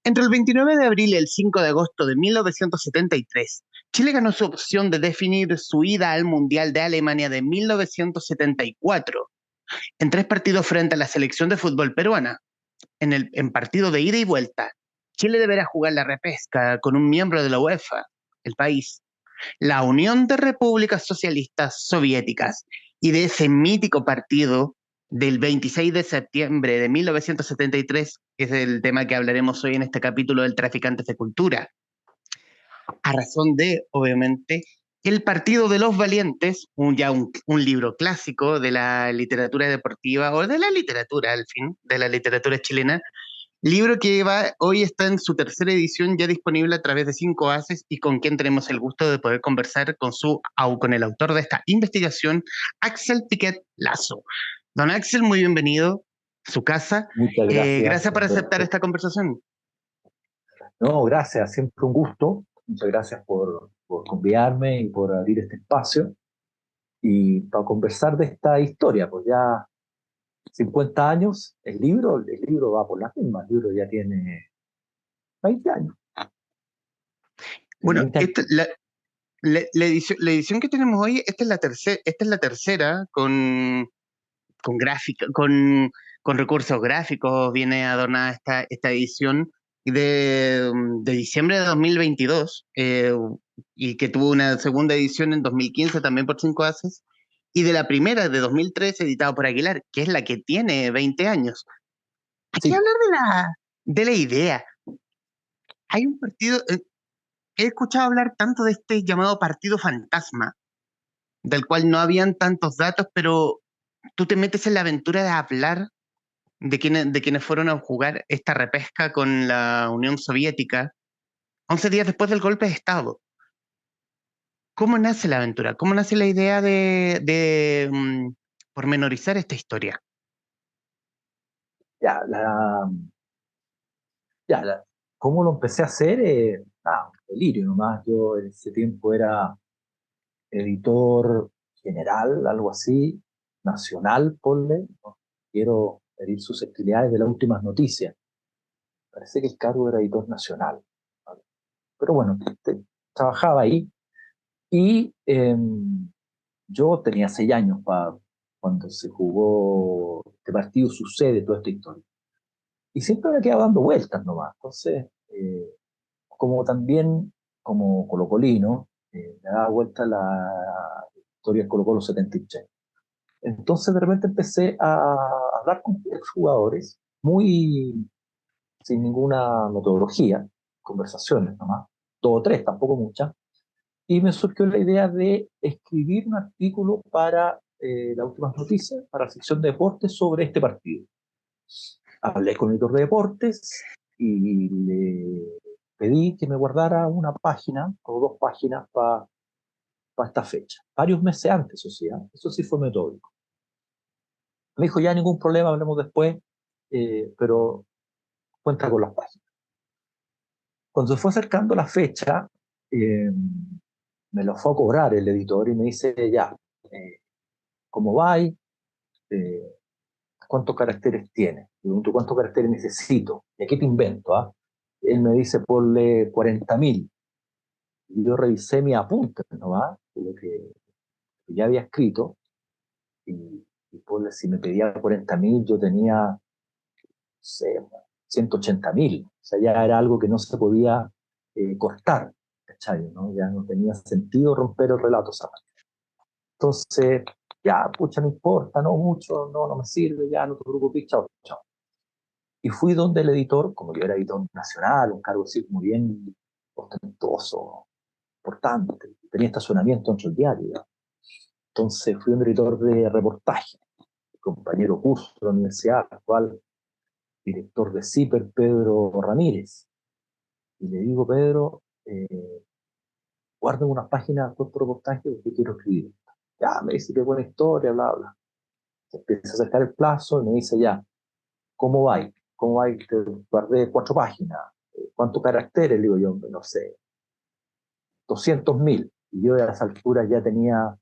Entre el 29 de abril y el 5 de agosto de 1973, Chile ganó su opción de definir su ida al Mundial de Alemania de 1974 en tres partidos frente a la selección de fútbol peruana. En partido de ida y vuelta, Chile deberá jugar la repesca con un miembro de la UEFA, el país, la Unión de Repúblicas Socialistas Soviéticas, y de ese mítico partido del 26 de septiembre de 1973, que es el tema que hablaremos hoy en este capítulo del Traficantes de Cultura, a razón de, obviamente, El Partido de los Valientes, un libro clásico de la literatura deportiva, o de la literatura, al fin, de la literatura chilena, libro que hoy está en su tercera edición, ya disponible a través de 5 Haces, y con quien tenemos el gusto de poder conversar con el autor de esta investigación, Axel Piquet Lazo. Don Axel, muy bienvenido a su casa. Muchas gracias, Gracias por aceptar Humberto. esta conversación. No, gracias, siempre un gusto. Muchas gracias por convidarme y por abrir este espacio y para conversar de esta historia. Pues ya 50 años, el libro va por las mismas, el libro ya tiene 20 años. Tiene Bueno, 20 años. la edición que tenemos hoy, esta es la tercera con gráfica, con recursos gráficos, viene adornada esta edición de diciembre de 2022, y que tuvo una segunda edición en 2015 también por 5 Haces, y de la primera de 2013 editada por Aguilar, que es la que tiene 20 años. Hay que Sí, hablar de la idea. Hay un partido, he escuchado hablar tanto de este llamado partido fantasma, del cual no habían tantos datos, pero tú te metes en la aventura de hablar de quienes fueron a jugar esta repesca con la Unión Soviética 11 días después del golpe de Estado. ¿Cómo nace la aventura? ¿Cómo nace la idea de pormenorizar esta historia? ya, ¿cómo lo empecé a hacer? Un delirio nomás. Yo en ese tiempo era editor general, algo así, nacional, ponle. No quiero herir susceptibilidades de las últimas noticias. Parece que el cargo era editor nacional, ¿vale? Pero bueno, trabajaba ahí y yo tenía 6 años cuando se jugó este partido, sucede toda esta historia. Y siempre me quedaba dando vueltas nomás. Entonces, como también como colocolino, me daba vuelta la historia del Colo-Colo 73. Entonces de repente empecé a hablar con jugadores, muy sin ninguna metodología, conversaciones nomás, dos o tres, tampoco muchas, y me surgió la idea de escribir un artículo para las últimas noticias, para la sección de deportes sobre este partido. Hablé con el editor de deportes y le pedí que me guardara una página o dos páginas para esta fecha, varios meses antes, o sea, eso sí fue metódico. Me dijo, ya ningún problema, hablemos después, pero cuenta con las páginas. Cuando se fue acercando la fecha, eh, me lo fue a cobrar el editor y me dice, ya, ¿cómo va? ¿Cuántos caracteres tiene? Le pregunto, ¿cuántos caracteres necesito? ¿Y aquí te invento? ¿Ah? Él me dice, ponle 40.000. Y yo revisé mi apunte, ¿no? ¿Ah? De lo que ya había escrito, y ponle, si me pedía 40.000, yo tenía, no sé, 180.000. O sea, ya era algo que no se podía cortar, ¿cachai? ¿No? Ya no tenía sentido romper el relato, ¿sabes? Entonces, ya, pucha, no importa, no mucho, no, no me sirve, ya, no te preocupes, chao, chao. Y fui donde el editor, como yo era editor nacional, un cargo así muy bien ostentoso, importante, tenía estacionamiento dentro del diario, ¿ya? Entonces fui un editor de reportaje, compañero curso de la universidad, actual director de CIPER, Pedro Ramírez. Y le digo, Pedro, guarda unas páginas de tu reportaje que quiero escribir. Ya, me dice, qué buena historia, bla, bla. Empieza a acercar el plazo y me dice, ya, ¿cómo va? ¿Cómo va? Te guardé 4 páginas. ¿Cuántos caracteres? Le digo yo, no sé, 200.000. Y yo a esa altura ya tenía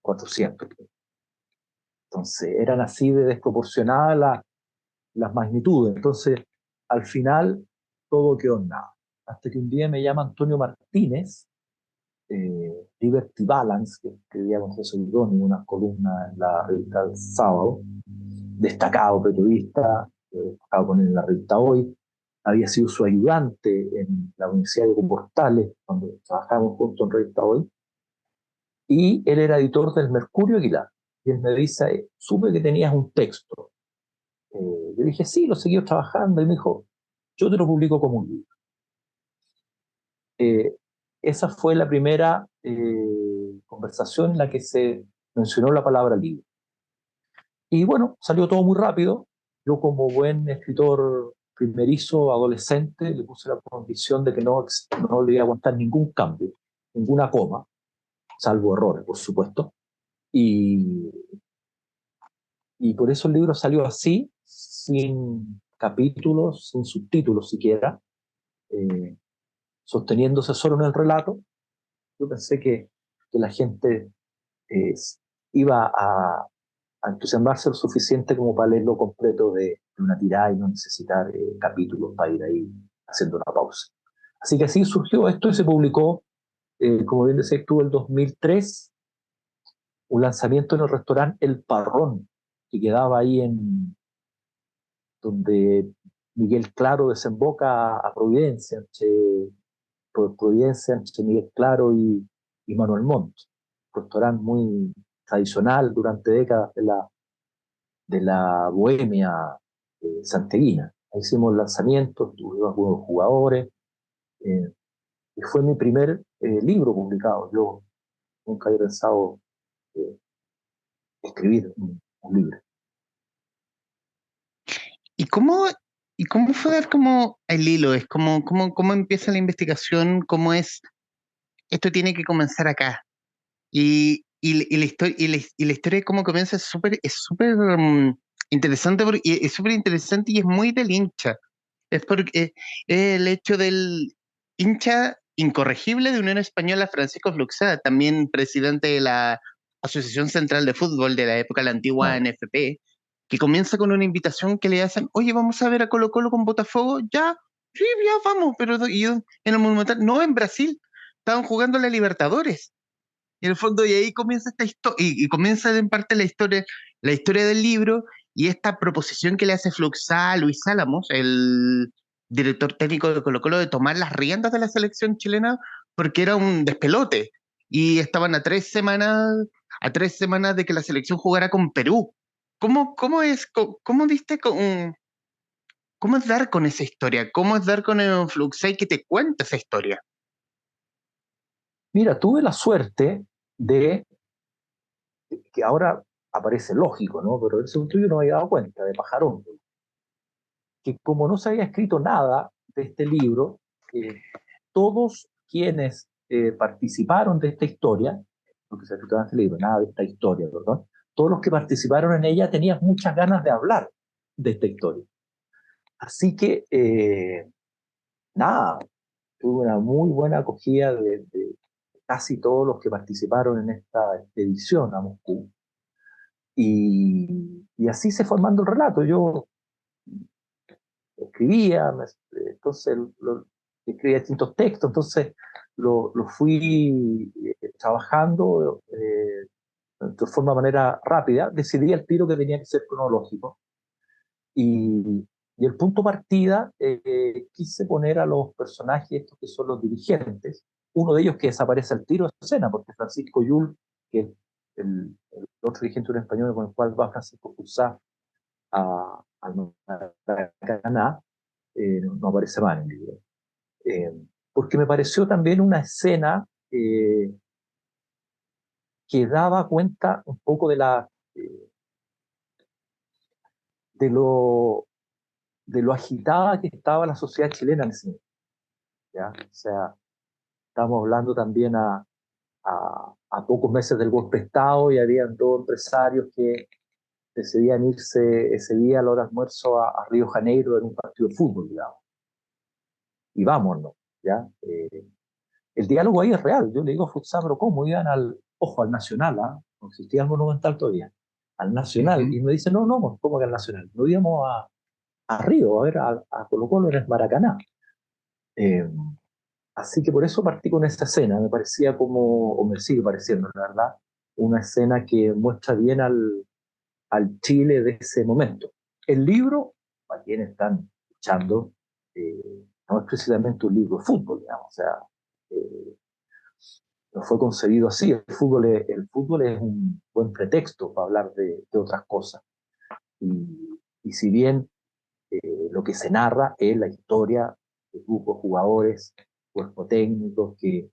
400. Entonces, eran así de desproporcionadas las magnitudes. Entonces, al final, todo quedó en nada. Hasta que un día me llama Antonio Martínez, Liberty Balance, que escribía con José Irónico unas columnas en la revista El Sábado, destacado periodista, trabajaba con él en la revista Hoy, había sido su ayudante en la Universidad de Portales, cuando trabajábamos juntos en revista Hoy, y él era editor del Mercurio Aguilar. Y él me dice, supe que tenías un texto. Yo dije, sí, lo seguí trabajando, y me dijo, yo te lo publico como un libro. Eh, Esa fue la primera conversación en la que se mencionó la palabra libro. Y bueno, salió todo muy rápido. Yo, como buen escritor primerizo, adolescente, le puse la condición de que no le iba a aguantar ningún cambio, ninguna coma, salvo errores, por supuesto. Y, y por eso el libro salió así, sin capítulos, sin subtítulos siquiera, eh, sosteniéndose solo en el relato. Yo pensé que la gente eh, iba a entusiasmarse lo suficiente como para leerlo completo de una tirada y no necesitar capítulos para ir ahí haciendo una pausa. Así que así surgió esto y se publicó, como bien decías tú, el 2003, un lanzamiento en el restaurante El Parrón, que quedaba ahí en donde Miguel Claro desemboca a Providencia, Providencia, entre Miguel Claro y Manuel Montt. Un restaurante muy tradicional durante décadas de la bohemia santeguina. Ahí hicimos lanzamientos, tuvimos algunos jugadores, eh, y fue mi primer libro publicado. Yo nunca había pensado eh, escribir un libro. ¿Y cómo fue dar como el hilo? Es como, cómo empieza la investigación, cómo es, esto tiene que comenzar acá. Y la historia, y la historia de cómo comienza es súper interesante, y es súper interesante y es muy del hincha. Es porque el hecho del hincha incorregible de Unión Española, Francisco Fluxá, también presidente de la Asociación Central de Fútbol de la época de la antigua Claro. NFP, que comienza con una invitación que le hacen, oye, vamos a ver a Colo Colo con Botafogo, ya, sí, ya vamos, pero y yo, en el Monumental, no, en Brasil, estaban jugando la Libertadores. Y en el fondo, y ahí comienza esta historia, y comienza en parte la historia del libro, y esta proposición que le hace Fluxá a Luis Álamos, el director técnico de Colo-Colo, de tomar las riendas de la selección chilena, porque era un despelote. Y estaban a tres semanas de que la selección jugara con Perú. ¿Cómo diste cómo es dar con esa historia? ¿Cómo es dar con el Fluxá y que te cuente esa historia? Mira, tuve la suerte de que ahora aparece lógico, ¿no? Pero ese yo no me había dado cuenta, de Pajarón, que como no se había escrito nada de este libro, todos quienes participaron de esta historia, porque se ha escrito en este libro, nada de esta historia, perdón, todos los que participaron en ella tenían muchas ganas de hablar de esta historia. Así que, nada, tuve una muy buena acogida de casi todos los que participaron en esta expedición a Moscú. Y así se fue formando el relato. Yo escribía, entonces escribía distintos textos, entonces lo fui trabajando de forma manera rápida, decidí al tiro que tenía que ser cronológico y el punto partida quise poner a los personajes estos que son los dirigentes, uno de ellos que desaparece al tiro de escena, porque Francisco Yul, que es el otro dirigente de un español con el cual va Francisco Cruzá al Maracaná, no aparece más en el libro. Eh, Porque me pareció también una escena que daba cuenta un poco de, lo, de lo agitada que estaba la sociedad chilena en ese momento, ¿ya? O sea, estamos hablando también a pocos meses del golpe de Estado y habían dos empresarios que decidían irse ese día a la hora de almuerzo a Río Janeiro en un partido de fútbol, digamos. Y vámonos, ¿ya? El diálogo ahí es real. Yo le digo a Futsal, pero ¿cómo iban ojo, al Nacional? ¿Ah? No existía el Monumental todavía. Al Nacional. Ujú. Y me dice, no, no, ¿cómo que al Nacional? No íbamos a Río, a ver a Colo Colo en el Maracaná. Eh, Así que por eso partí con esta escena, me parecía como, o me sigue pareciendo, la verdad, una escena que muestra bien al Chile de ese momento. El libro, a quienes están escuchando, no es precisamente un libro de fútbol, digamos, o sea, eh, no fue concebido así. El fútbol es un buen pretexto para hablar de otras cosas. Y si bien lo que se narra es la historia de grupos de jugadores, cuerpos técnicos que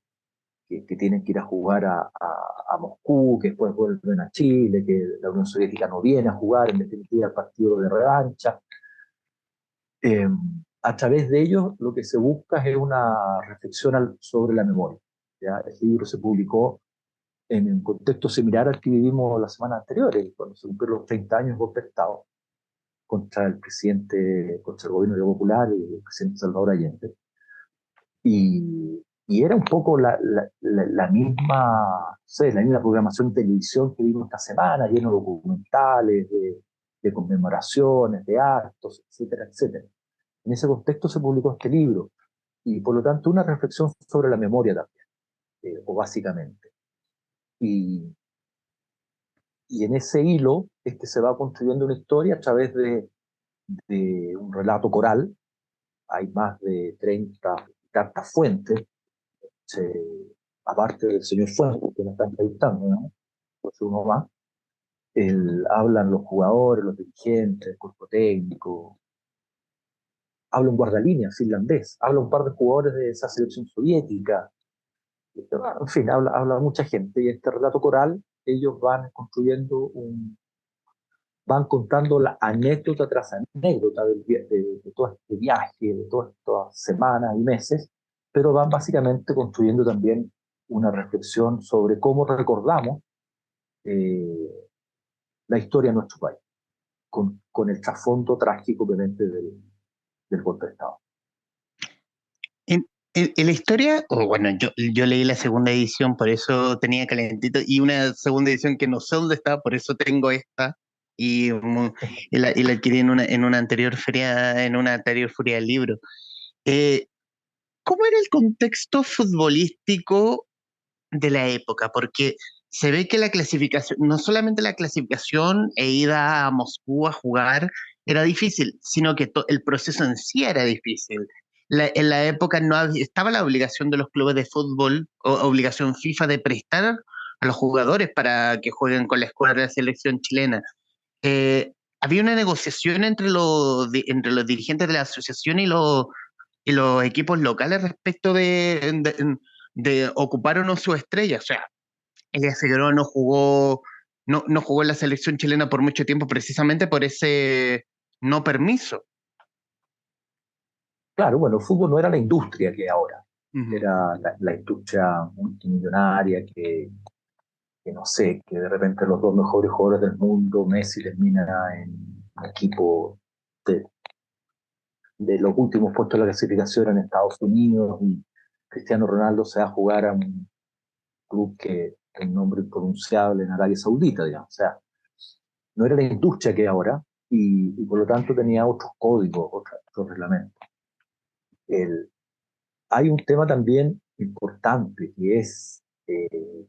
tienen que ir a jugar a Moscú, que después vuelven a Chile, que la Unión Soviética no viene a jugar, en definitiva, el partido de revancha. Eh, a través de ellos lo que se busca es una reflexión sobre la memoria. ¿Ya? El libro se publicó en un contexto similar al que vivimos las semanas anteriores, cuando se cumplieron los 30 años de golpe de Estado contra el presidente, contra el gobierno popular y el presidente Salvador Allende. Y era un poco la misma, no sé, la misma programación de televisión que vimos esta semana, lleno de documentales, de conmemoraciones, de actos, etcétera, etcétera. En ese contexto se publicó este libro y por lo tanto una reflexión sobre la memoria también, o básicamente. Y, y en ese hilo es que se va construyendo una historia a través de un relato coral. Hay más de 30 tantas fuentes, aparte del señor Fuentes, que nos está entrevistando, ¿no? Pues uno más. Hablan los jugadores, los dirigentes, el cuerpo técnico, habla un guardalínea finlandés, habla un par de jugadores de esa selección soviética, en fin, habla mucha gente. Y este relato coral, ellos van construyendo van contando la anécdota tras anécdota de todo este viaje, de todas estas semanas y meses, pero van básicamente construyendo también una reflexión sobre cómo recordamos eh, la historia de nuestro país, con el trasfondo trágico, obviamente, del golpe de Estado. En la historia, o bueno, yo leí la segunda edición, por eso tenía calentito, y una segunda edición que no sé dónde está, por eso tengo esta, y la adquirí en una anterior feria, en una anterior feria del libro. Eh, ¿Cómo era el contexto futbolístico de la época? Porque se ve que la clasificación, no solamente la clasificación e ida a Moscú a jugar era difícil, sino que el proceso en sí era difícil. En la época no estaba la obligación de los clubes de fútbol o obligación FIFA de prestar a los jugadores para que jueguen con la escuadra de la selección chilena. Eh, Había una negociación entre los dirigentes de la asociación y los equipos locales respecto de ocupar o no su estrella. O sea, Elías Figueroa no jugó en la selección chilena por mucho tiempo precisamente por ese no permiso. Claro, bueno, el fútbol no era la industria que ahora, Ujú. era la industria multimillonaria que no sé, que de repente los dos mejores jugadores del mundo, Messi termina en un equipo de, de los últimos puestos de la clasificación en Estados Unidos y Cristiano Ronaldo se va a jugar a un club que es un nombre impronunciable en Arabia Saudita, digamos. O sea, no era la industria que ahora y por lo tanto tenía otros códigos, otros reglamentos. El, Hay un tema también importante que es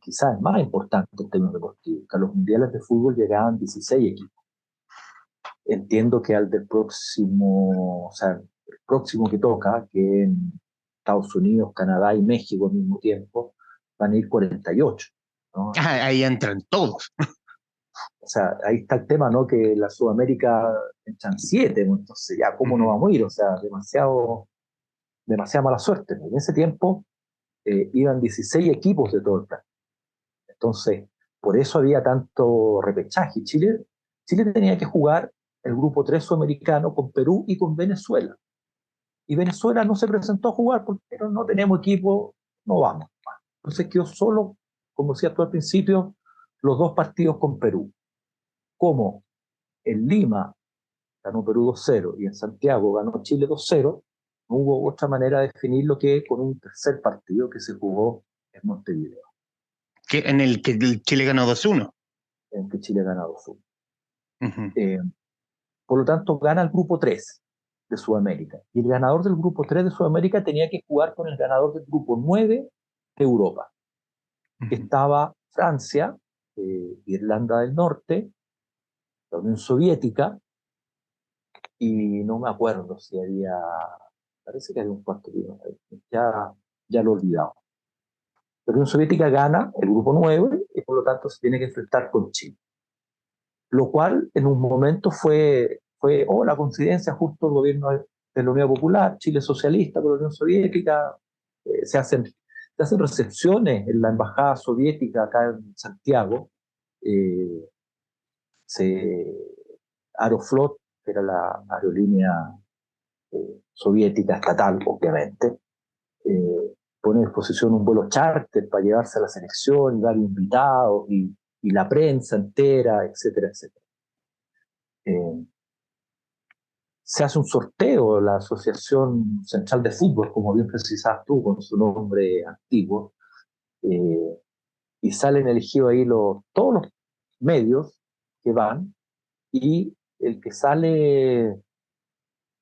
quizás más importante en términos deportivos, que a los mundiales de fútbol llegaban 16 equipos. Entiendo que al del próximo, o sea, el próximo que toca, que en Estados Unidos, Canadá y México al mismo tiempo, van a ir 48, ¿no? Ahí entran todos. O sea, ahí está el tema, ¿no? Que la Sudamérica entran 7, entonces ya, ¿cómo no Ujú. vamos a ir? O sea, demasiada mala suerte. En ese tiempo iban 16 equipos de todo el plan. Entonces, por eso había tanto repechaje. Chile tenía que jugar el grupo 3 sudamericano con Perú y con Venezuela. Y Venezuela no se presentó a jugar porque no tenemos equipo, no vamos. Entonces quedó solo, como decía tú al principio, los dos partidos con Perú. Como en Lima ganó Perú 2-0 y en Santiago ganó Chile 2-0, no hubo otra manera de definirlo que con un tercer partido que se jugó en Montevideo, En el que el Chile ganó 2-1. en que Chile gana 2-1. Ujú. Eh, por lo tanto, gana el grupo 3 de Sudamérica. Y el ganador del grupo 3 de Sudamérica tenía que jugar con el ganador del grupo 9 de Europa, que estaba Francia, Irlanda del Norte, la Unión Soviética, y no me acuerdo si había, parece que había un cuarto libro, ya lo he olvidado. La Unión Soviética gana el grupo 9 y por lo tanto se tiene que enfrentar con Chile. Lo cual en un momento fue la coincidencia, justo el gobierno de la Unidad Popular, Chile socialista con la Unión Soviética, se hacen recepciones en la embajada soviética acá en Santiago, eh, se, Aeroflot, que era la aerolínea soviética estatal, obviamente, pone a disposición un vuelo charter para llevarse a la selección, y dar invitados y la prensa entera, etcétera, etcétera. Se hace un sorteo, la Asociación Central de Fútbol, como bien precisabas tú, con su nombre antiguo, eh, y salen elegidos ahí todos los medios que van, y el que sale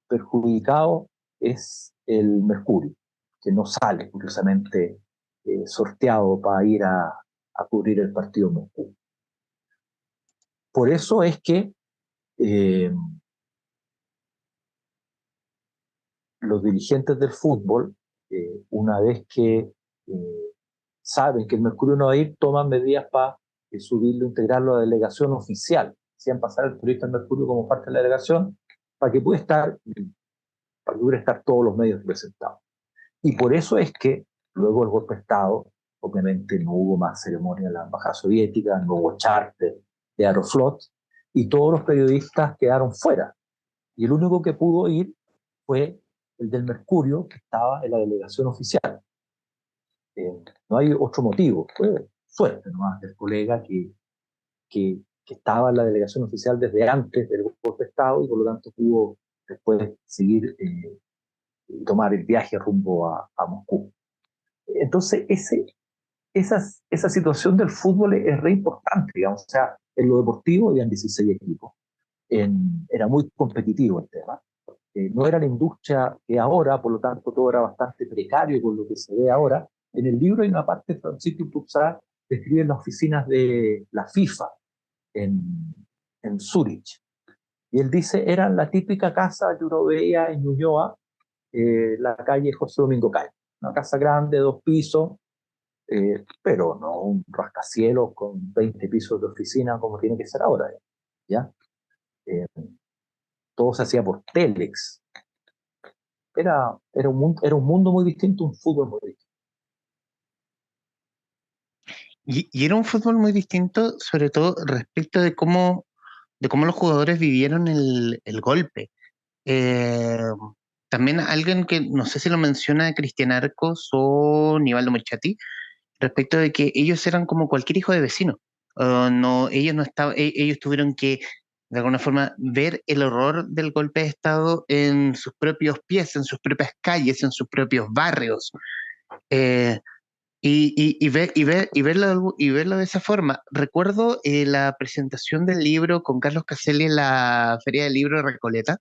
perjudicado es el Mercurio, que no sale, curiosamente, sorteado para ir a cubrir el partido en Moscú. Por eso es que eh, los dirigentes del fútbol, una vez que saben que el Mercurio no va a ir, toman medidas para subirlo, integrarlo a la delegación oficial. Hacían pasar al turista del Mercurio como parte de la delegación para que pueda estar todos los medios representados. Y por eso es que luego del golpe de Estado, obviamente no hubo más ceremonia en la embajada soviética, no hubo charter de Aeroflot, y todos los periodistas quedaron fuera. Y el único que pudo ir fue el del Mercurio, que estaba en la delegación oficial. No hay otro motivo, fue suerte nomás del colega que estaba en la delegación oficial desde antes del golpe de Estado y por lo tanto pudo después seguir y tomar el viaje rumbo a Moscú. Entonces, esa situación del fútbol es re importante, digamos. O sea, en lo deportivo habían 16 equipos. Era muy competitivo el tema. No era la industria que ahora, por lo tanto, todo era bastante precario con lo que se ve ahora. En el libro hay una parte, Francisco Puzá describe las oficinas de la FIFA en Zúrich. Y él dice, eran la típica casa que uno veía en Ñuñoa, la calle José Domingo Calle. Una casa grande, 2 pisos, pero no un rascacielos con 20 pisos de oficina como tiene que ser ahora. ¿Ya? Eh, Todo se hacía por Telex. Era un mundo muy distinto, un fútbol muy distinto. Y era un fútbol muy distinto, sobre todo respecto de cómo los jugadores vivieron el golpe. Eh, También alguien que no sé si lo menciona Cristian Arcos o Nivaldo Merchati, respecto de que ellos eran como cualquier hijo de vecino. No, ellos no estaban, ellos tuvieron que de alguna forma ver el horror del golpe de Estado en sus propios pies, en sus propias calles, en sus propios barrios. Eh, y verlo de esa forma. Recuerdo la presentación del libro con Carlos Caselli en la Feria del Libro de Recoleta,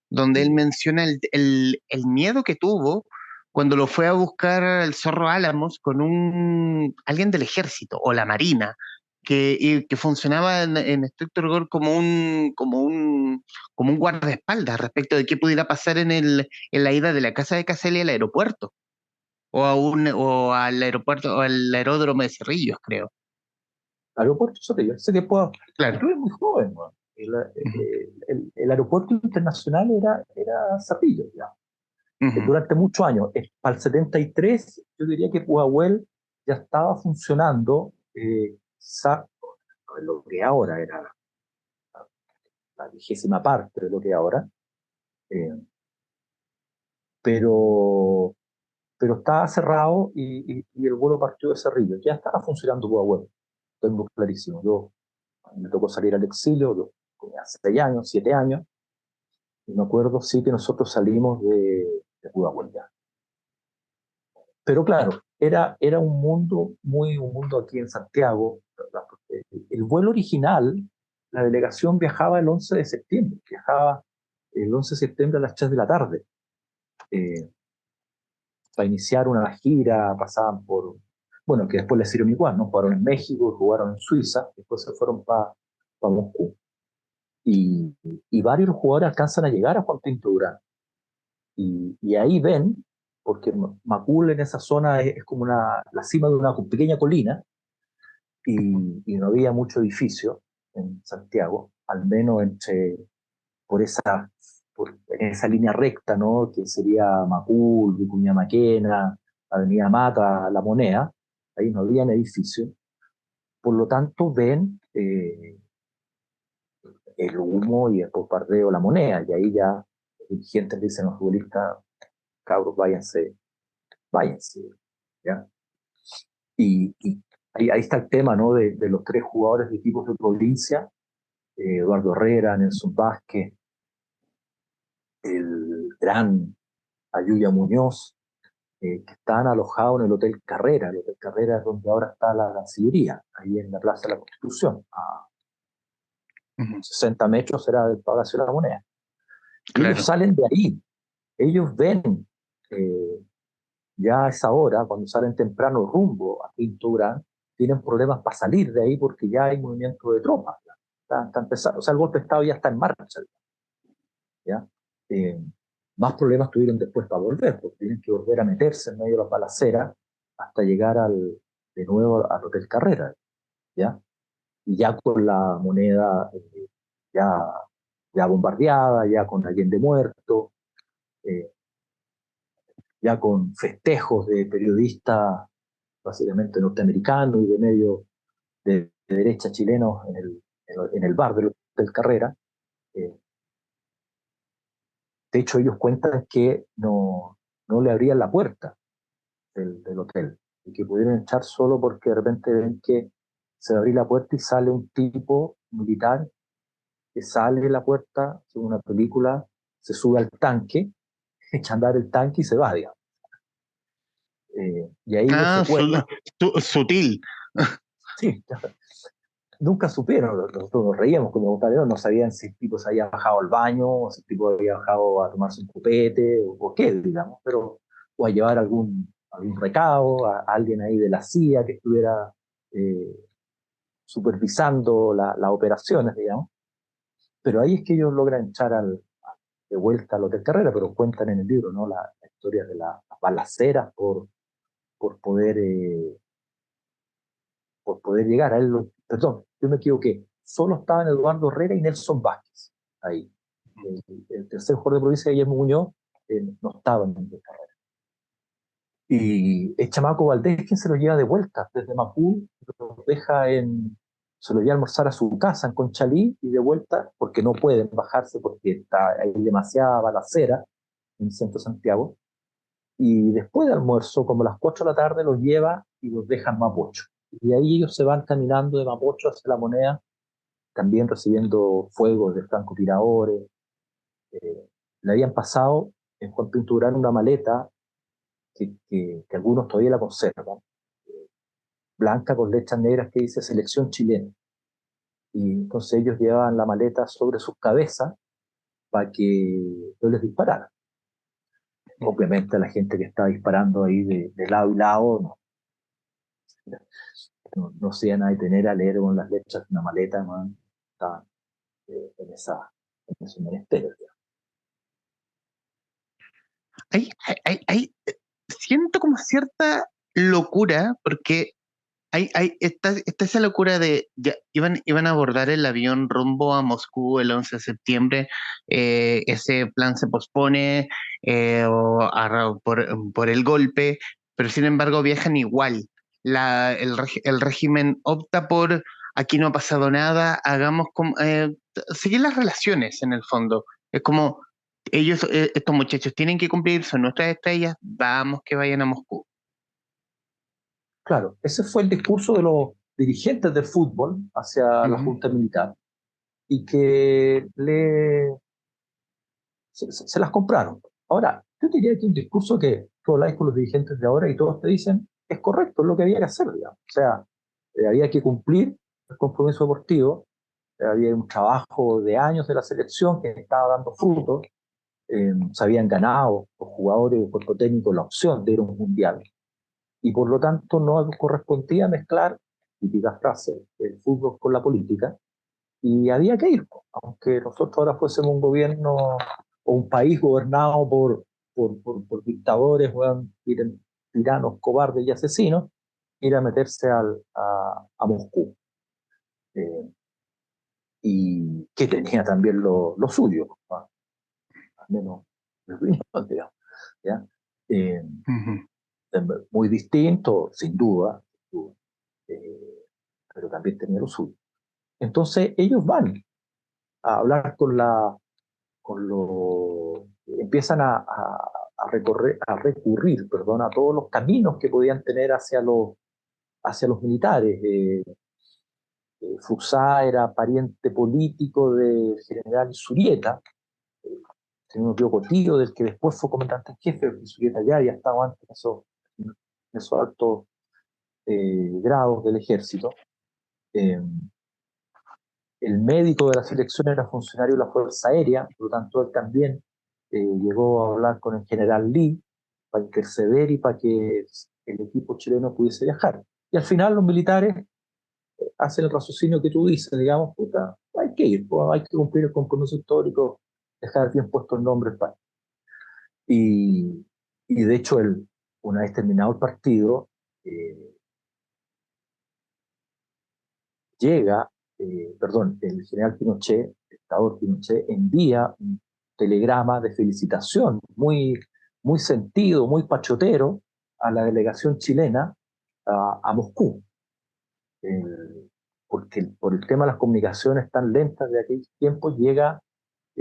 donde él menciona el miedo que tuvo cuando lo fue a buscar el Zorro Álamos con alguien del ejército o la marina, que funcionaba en estricto rigor como un guardaespaldas respecto de qué pudiera pasar en la ida de la casa de Caselli al aeropuerto o al aeropuerto o al aeródromo de Cerrillos, creo. Aeropuerto Sotello, ese que puedo. Claro. Tú eres muy joven, ¿no? Ujú, El aeropuerto internacional era Cerrillo, ya. ujú. Durante muchos años. Para el 73, yo diría que Pudahuel ya estaba funcionando, quizá no es lo que ahora era la 20ª parte de lo que ahora, eh, pero, pero estaba cerrado y el vuelo partió de Cerrillo. Ya estaba funcionando Pudahuel, tengo clarísimo. Me tocó salir al exilio, yo tenía 6 años, 7 años, y me acuerdo sí que nosotros salimos de Pudahuel ya. Pero claro, era un mundo aquí en Santiago. El vuelo original, la delegación viajaba el 11 de septiembre, viajaba el 11 de septiembre a las 3 de la tarde. Para iniciar una gira, pasaban por, bueno, que después les sirvió igual, ¿no? Jugaron en México, jugaron en Suiza, después se fueron para Moscú. Y varios jugadores alcanzan a llegar a Juan Pinto Durán. Y ahí ven, porque Macul en esa zona es como la cima de una pequeña colina, y no había mucho edificio en Santiago, al menos por en esa línea recta, ¿no? Que sería Macul, Vicuña Maquena, Avenida Mata, La Moneda. Ahí no había edificio. Por lo tanto, ven el humo y el bombardeo La Moneda, y ahí ya los dirigentes dicen a los futbolistas: cabros, váyanse, ¿ya? Y ahí está el tema, ¿no? De los tres jugadores de equipos de provincia, Eduardo Herrera, Nelson Vázquez, el gran Ayuya Muñoz, que están alojados en el Hotel Carrera. El Hotel Carrera es donde ahora está la Cancillería, ahí en la Plaza de la Constitución. A 60 metros será del Palacio de la Moneda. Y Claro. ellos salen de ahí. Ellos ven ya a esa hora, cuando salen temprano rumbo a Pinto Durán, tienen problemas para salir de ahí porque ya hay movimiento de tropas. Está empezando, o sea, el golpe de Estado ya está en marcha. ¿Ya? Más problemas tuvieron después para volver, porque tienen que volver a meterse en medio de las balaceras hasta llegar de nuevo al Hotel Carrera, ¿ya? Y ya con la Moneda ya, ya bombardeada, ya con Allende muerto, eh, ya con festejos de periodistas básicamente norteamericanos y de medios de derecha chilenos en el bar del Hotel Carrera. De hecho, ellos cuentan que no le abrían la puerta del hotel y que pudieron echar solo porque de repente ven que se abre la puerta y sale un tipo militar que sale de la puerta, según una película, se sube al tanque, echa a andar el tanque y se va, digamos. Y ahí ellos se cuentan. Sutil. Sí, nunca supieron, nosotros nos reíamos cuando preguntaron, no sabían si el tipo se había bajado al baño, o si el tipo había bajado a tomarse un copete, o qué, digamos, pero, o a llevar algún recado, a alguien ahí de la CIA que estuviera eh, supervisando las operaciones, digamos. Pero ahí es que ellos logran echar de vuelta al Hotel Carrera, pero cuentan en el libro, ¿no? La historia de las balaceras por poder llegar a él. Perdón, yo me equivoqué. Solo estaban Eduardo Herrera y Nelson Vázquez ahí. El tercer jugador de provincia, Guillermo Muñoz, no estaba en el carrera. Y el chamaco Valdés, quien se lo lleva de vuelta desde Macul, se lo lleva a almorzar a su casa en Conchalí y de vuelta, porque no pueden bajarse porque hay demasiada balacera en el centro de Santiago. Y después de almuerzo, como a las 4 de la tarde, los lleva y los deja en Mapocho. Y de ahí ellos se van caminando de Mapocho hacia La Moneda, también recibiendo fuegos de francotiradores. Le habían pasado en Juan Pinto Durán una maleta que algunos todavía la conservan, blanca con letras negras que dice Selección Chilena. Y entonces ellos llevaban la maleta sobre sus cabezas para que no les dispararan. Obviamente la gente que estaba disparando ahí de lado y lado no se iban a detener a leer con las letras de una maleta, ¿no? Estaban en esos menesteres. Siento como cierta locura, porque está esa locura de, ya, iban a abordar el avión rumbo a Moscú el 11 de septiembre, ese plan se pospone por el golpe, pero sin embargo viajan igual. El régimen opta por: aquí no ha pasado nada, seguir las relaciones en el fondo. Es como, estos muchachos tienen que cumplir, son nuestras estrellas, vamos que vayan a Moscú. Claro, ese fue el discurso de los dirigentes del fútbol hacia la Junta Militar y que se las compraron. Ahora, yo diría que un discurso que tú hablas con los dirigentes de ahora y todos te dicen es correcto, es lo que había que hacer, digamos. O sea, había que cumplir el compromiso deportivo, había un trabajo de años de la selección que estaba dando frutos, se habían ganado los jugadores y el cuerpo técnico la opción de ir a un mundial. Y por lo tanto no correspondía mezclar, típicas frases, el fútbol con la política, y había que ir, aunque nosotros ahora fuésemos un gobierno o un país gobernado por dictadores, tiranos, cobardes y asesinos, ir a meterse a Moscú. Eh, y que tenía también lo suyo, ¿no? Al menos mi opinión, digamos, ¿ya? Eh, Ujú. Muy distinto, sin duda, eh, pero también tenía lo suyo. Entonces ellos van a hablar con lo, empiezan a recorrer, a recurrir, perdón, a todos los caminos que podían tener hacia los militares. Fusá era pariente político del general Zurieta, si no me equivoco, tío del que después fue comandante en jefe, porque Zurieta ya había estado antes en esos altos grados del ejército. Eh, el médico de la selección era funcionario de la Fuerza Aérea, por lo tanto él también llegó a hablar con el general Lee para interceder y para que el equipo chileno pudiese viajar. Y al final los militares hacen el raciocinio que tú dices, digamos, puta, hay que ir, pues, hay que cumplir el compromiso histórico, dejar bien puesto el nombre España. Y, y de hecho, una vez terminado el partido, eh, llega, perdón, el general Pinochet, el dictador Pinochet, envía un telegrama de felicitación muy sentido, muy pachotero a la delegación chilena a Moscú. Porque por el tema de las comunicaciones tan lentas de aquellos tiempos llega,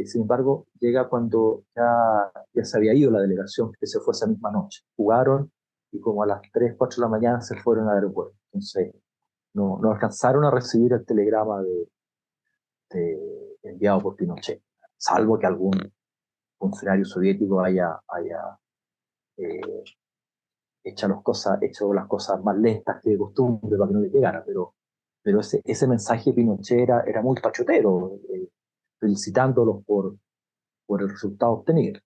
sin embargo, llega cuando ya se había ido la delegación, que se fue esa misma noche. Jugaron y como a las 3 4 de la mañana se fueron al aeropuerto. Entonces, no alcanzaron a recibir el telegrama enviado por Pinochet, salvo que algún funcionario soviético haya eh, hecho las cosas más lentas que de costumbre para que no le llegara, pero ese mensaje de Pinochet era muy pachotero, felicitándolos por el resultado obtenido.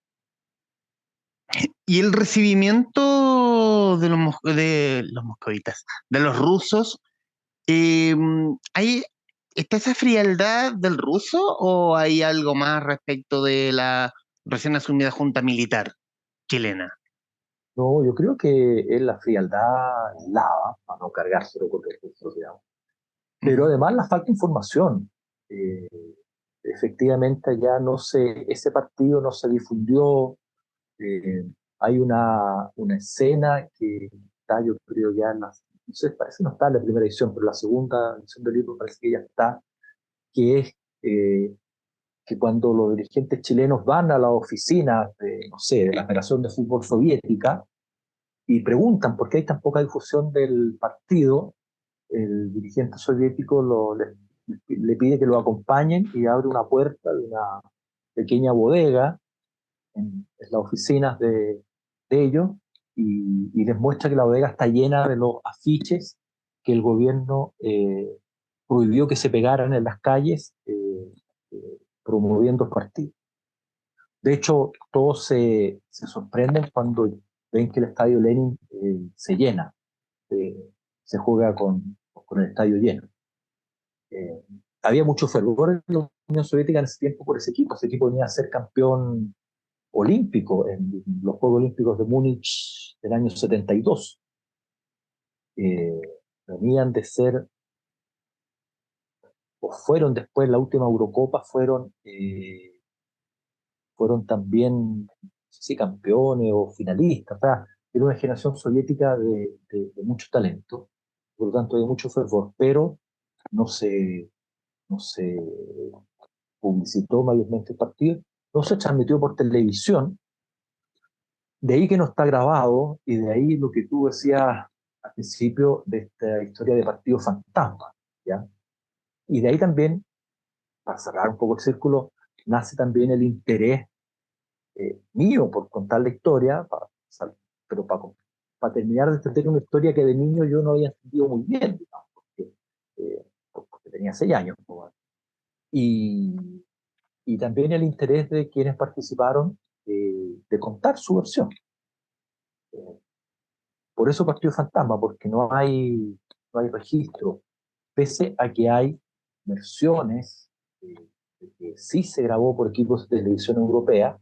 Y el recibimiento de los moscovitas, de los rusos, eh, ¿hay, está esa frialdad del ruso o hay algo más respecto de la recién asumida junta militar chilena? No, yo creo que es la frialdad lava, para no cargárselo con recursos, digamos. Pero Ujú. además la falta de información. Eh, Efectivamente, ya no ese partido no se difundió. Eh, Hay una escena que está, yo creo, ya en no sé, parece que no está en la primera edición, pero la segunda edición del libro parece que ya está, que es que cuando los dirigentes chilenos van a la oficina de, no sé, de la Federación de Fútbol Soviética y preguntan por qué hay tan poca difusión del partido, el dirigente soviético le pide que lo acompañen y abre una puerta de una pequeña bodega en las oficinas de ellos y les muestra que la bodega está llena de los afiches que el gobierno prohibió que se pegaran en las calles promoviendo el partido. De hecho, todos se sorprenden cuando ven que el estadio Lenin se llena, eh, se juega con el estadio lleno. Eh, Había mucho fervor en la Unión Soviética en ese tiempo por ese equipo. Ese equipo venía a ser campeón olímpico en los Juegos Olímpicos de Múnich del año 72. Eh, Venían de ser, o fueron después, la última Eurocopa, fueron también, no sé si campeones o finalistas. O sea, era una generación soviética de mucho talento, por lo tanto de mucho fervor, pero no se, no se publicitó mayormente el partido, no se transmitió por televisión, de ahí que no está grabado y de ahí lo que tú decías al principio de esta historia de partido fantasma, ¿ya? Y de ahí también, para cerrar un poco el círculo, nace también el interés mío por contar la historia, pero para terminar de entender una historia que de niño yo no había entendido muy bien, digamos, porque tenía 6 años, ¿no? y, y también el interés de quienes participaron de contar su versión. Eh, por eso partió Fantasma, porque no hay registro, pese a que hay versiones que sí se grabó por equipos de televisión europea.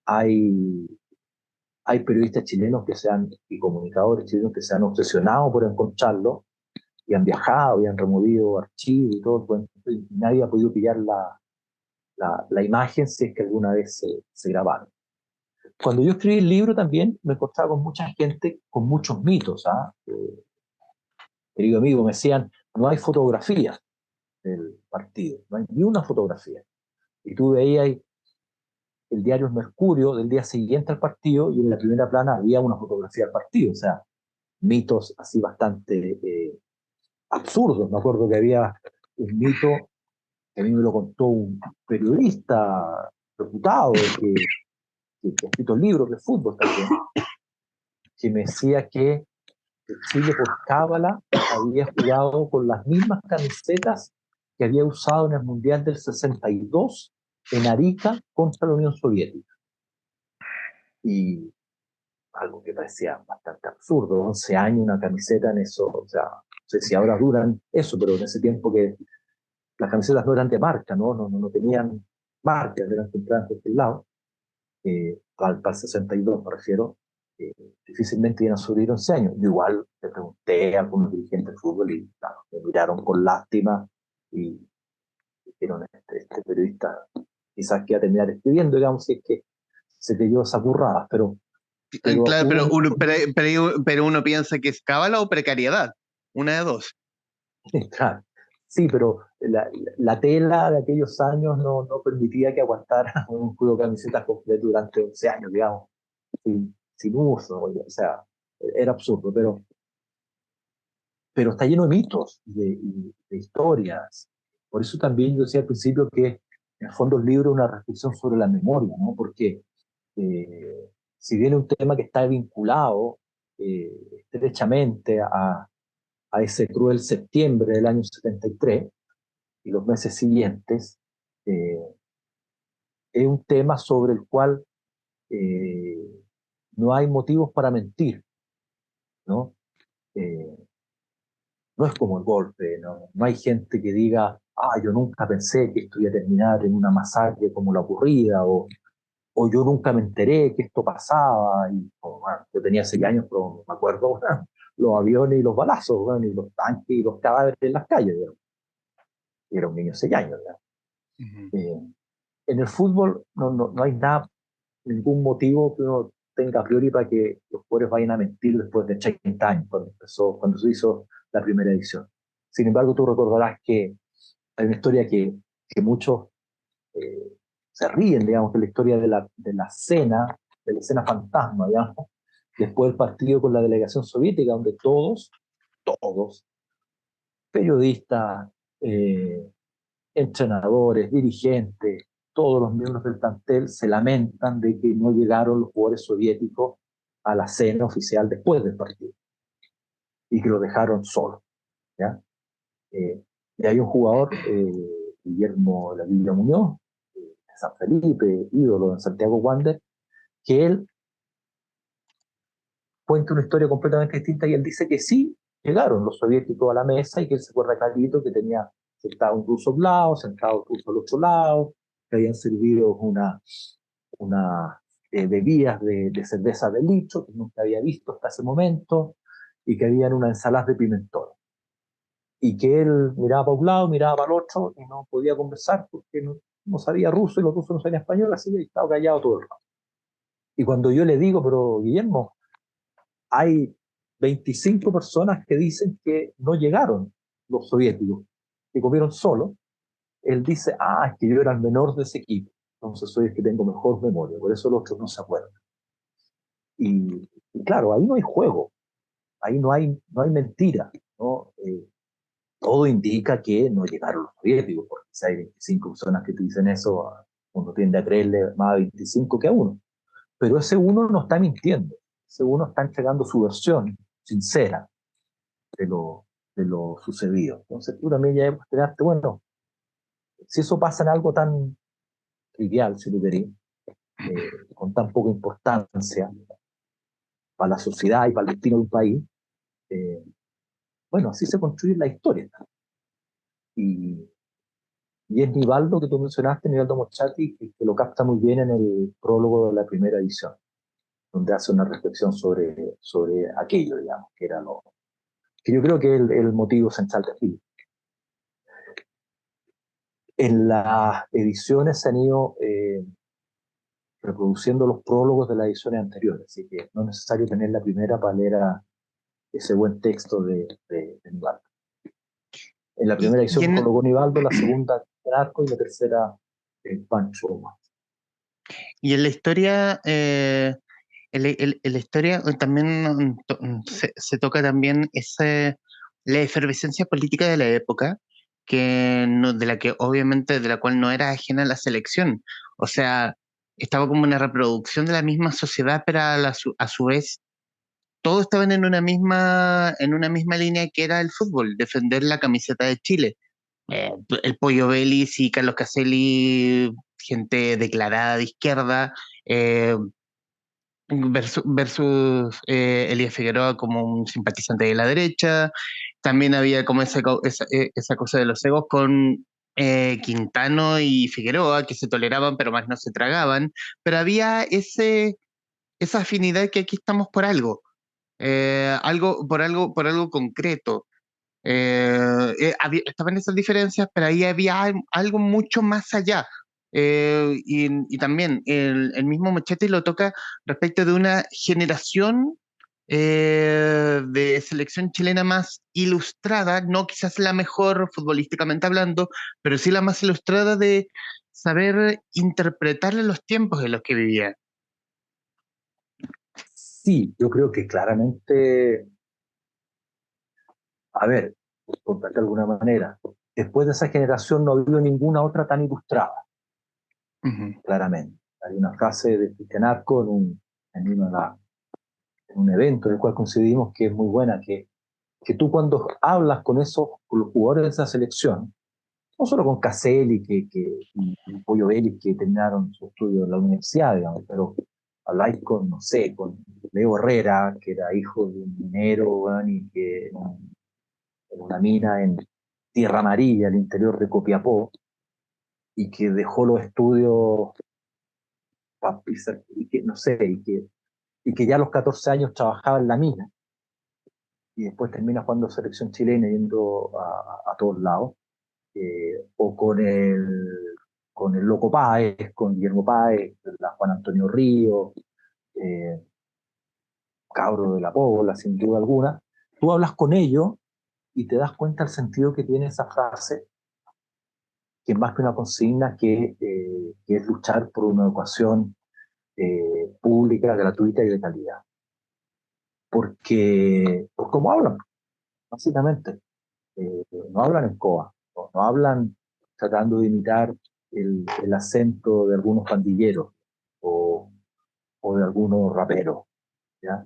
Hay, hay periodistas chilenos y comunicadores chilenos que se han obsesionado por encontrarlo y han viajado y han removido archivos y todo, pues, y nadie ha podido pillar la imagen si es que alguna vez se grabaron. Cuando yo escribí el libro también me encontraba con mucha gente con muchos mitos. Querido amigo, me decían, no hay fotografías del partido, no hay ni una fotografía. Y tú veías el diario El Mercurio del día siguiente al partido y en la primera plana había una fotografía del partido, o sea, mitos así bastante absurdos. Me acuerdo que había un mito que a mí me lo contó un periodista reputado que ha escrito libros de fútbol también, que me decía que Chile por cábala había jugado con las mismas camisetas que había usado en el Mundial del 62 en Arica contra la Unión Soviética. Y algo que parecía bastante absurdo, 11 años una camiseta en eso, o sea, no sé si ahora duran eso, pero en ese tiempo que las camisetas no eran de marca, no tenían marcas, eran compradas por aquel lado, para el 62 me refiero, eh, difícilmente iban a subir 11 años. Yo igual le pregunté a algunos dirigentes de fútbol y claro, me miraron con lástima y dijeron, este periodista quizás que iba a terminar escribiendo, digamos, si es que se creyó esa burrada, pero Claro, hubo mucho. pero uno piensa que es cábala o precariedad, una de dos. Claro. Sí, pero la tela de aquellos años no permitía que aguantara un juego de camisetas completo durante 11 años, digamos, sin uso. O sea, era absurdo, pero está lleno de mitos de historias. Por eso también yo decía al principio que en el fondo el libro es una reflexión sobre la memoria, ¿no? Porque si bien es un tema que está vinculado estrechamente a ese cruel septiembre del año 73 y los meses siguientes, eh, es un tema sobre el cual eh, no hay motivos para mentir, ¿no? Eh, no es como el golpe, no hay gente que diga, yo nunca pensé que esto iba a terminar en una masacre como la ocurrida, o yo nunca me enteré que esto pasaba, y bueno, yo tenía 6 años, pero me acuerdo, bueno, los aviones y los balazos, bueno, y los tanques y los cadáveres en las calles, digamos. Y era un niño de 6 años, digamos. Ujú. En el fútbol no hay nada, ningún motivo que uno tenga a priori para que los jugadores vayan a mentir después de 30 años, cuando se hizo la primera edición. Sin embargo, tú recordarás que hay una historia que muchos eh, se ríen, digamos, que es la historia de la escena fantasma, digamos, después del partido con la delegación soviética, donde todos, periodistas, eh, entrenadores, dirigentes, todos los miembros del plantel se lamentan de que no llegaron los jugadores soviéticos a la cena oficial después del partido y que lo dejaron solo, ¿ya? Y hay un jugador, Guillermo La Villa Muñoz, de San Felipe, ídolo en Santiago Wander, que él cuenta una historia completamente distinta y él dice que sí llegaron los soviéticos a la mesa y que él se acuerda clarito que tenía sentado un ruso a un lado, sentado un ruso al otro lado, que habían servido una bebidas de cerveza de litro que nunca había visto hasta ese momento y que habían una ensalada de pimentón. Y que él miraba para un lado, miraba para el otro y no podía conversar porque no sabía ruso y los rusos no sabían español, así que estaba callado todo el rato. Y cuando yo le digo, pero Guillermo, hay 25 personas que dicen que no llegaron los soviéticos, que comieron solo, él dice, es que yo era el menor de ese equipo, entonces soy el que tengo mejor memoria, por eso los otros no se acuerdan. Y claro, ahí no hay juego, ahí no hay mentira, ¿no? Todo indica que no llegaron los soviéticos, porque si hay 25 personas que te dicen eso, uno tiende a creerle más a 25 que a uno. Pero ese uno no está mintiendo, ese uno está entregando su versión sincera de lo sucedido. Entonces tú también ya debes quedarte, bueno, si eso pasa en algo tan trivial, si lo queréis, con tan poca importancia para la sociedad y para el destino de un país, eh, bueno, así se construye la historia. Y, y es Nivaldo, que tú mencionaste, Nivaldo Moschati, que lo capta muy bien en el prólogo de la primera edición, donde hace una reflexión sobre aquello, digamos, que era lo que yo creo que es el motivo central de aquí. En las ediciones se han ido reproduciendo los prólogos de las ediciones anteriores, así que no es necesario tener la primera para leer ese buen texto de Nivaldo. En la primera Y edición en, prologó Nivaldo, la segunda Arco y la tercera Pancho. y en la historia, en la historia también se toca también la efervescencia política de la época, de la que obviamente, de la cual no era ajena la selección. O sea, estaba como una reproducción de la misma sociedad, pero a su vez todos estaban en una misma línea que era el fútbol, defender la camiseta de Chile. Eh, el Pollo Vélez y Carlos Caselli, gente declarada de izquierda, eh, versus Elías Figueroa como un simpatizante de la derecha. También había como esa cosa de los egos con Quintano y Figueroa, que se toleraban pero más no se tragaban. Pero había esa afinidad que aquí estamos por algo, por algo concreto. Estaban esas diferencias, pero ahí había algo mucho más allá. Y también el mismo Mochetti lo toca respecto de una generación de selección chilena más ilustrada, no quizás la mejor futbolísticamente hablando, pero sí la más ilustrada de saber interpretar los tiempos en los que vivía. Sí, yo creo que claramente, a ver, por contarte de alguna manera, después de esa generación no ha habido ninguna otra tan ilustrada, Ujú. claramente. Hay una frase de Cristian Arco en un evento en el cual coincidimos que es muy buena, que tú cuando hablas con los jugadores de esa selección, no solo con Caselli y Pollo Vélez que terminaron su estudio en la universidad, digamos, pero habláis con, no sé, con Leo Herrera, que era hijo de un minero, bueno, y que en una mina en Tierra Amarilla, al interior de Copiapó, y que dejó los estudios y que, no sé, y que ya a los 14 años trabajaba en la mina, y después termina jugando selección chilena yendo a todos lados, o con el Loco Páez, con Guillermo Páez, la Juan Antonio Río, eh, cabro de la Pobla, sin duda alguna. Tú hablas con ellos y te das cuenta del sentido que tiene esa frase, que es más que una consigna, que es luchar por una educación pública, gratuita y de calidad. Por cómo hablan, básicamente. No hablan en coa, no hablan tratando de imitar el acento de algunos pandilleros o, o de algunos raperos, ¿ya?